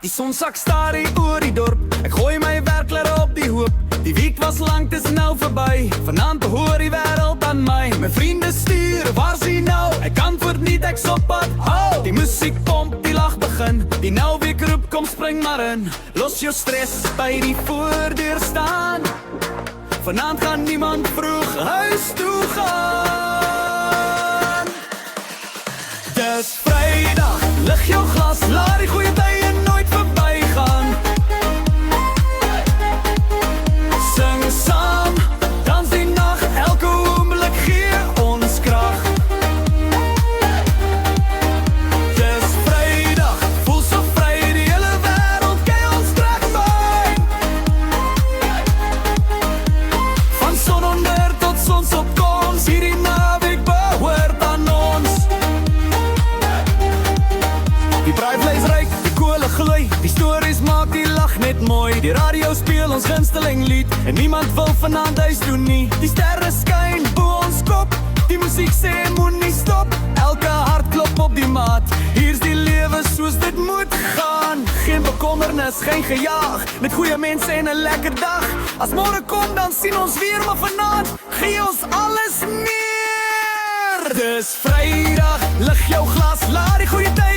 Die sonsak staar hier oor die dorp. Ek gooi my werklere op die hoop. Die week was lang, dis nou verby. Vanaand behoor die wêreld aan my. My vriende stuur, waar's hy nou? Ek antwoord nie, ek's op pad. Hou! Die musiek pomp, die lag begin. Die nou week roep, kom spring maar in. Los jou stress by die voordeur staan. Vanaand gaan niemand vroeg huis toe gaan. Dis Vrydag, lig jou glas, laat die goeie tye nooit verbygaan. Sing saam, dans die nag, elke oomblik gee ons krag. Dis Vrydag, voel so vry, die hele wêreld kyk ons terugby. Van sononder tot sonsopkoms, hierdie naweek behoort aan ons. Die braaivleis ryk, die kole gloei, die stories maak die lag net mooi. Die radio speel ons gunsteling lied en niemand wil vanaand huis toe nie. Die sterre skyn bo ons kop, die musiek sê moenie stop. Elke hart klop op die maat, hier's die lewe soos dit moet gaan. Geen bekommernis, geen gejaag, met goeie mense en 'n lekker dag. As môre kom dan sien ons weer, maar vanaand gee ons alles meer. Dis Vrydag, lig jou glas, laat die goeie tye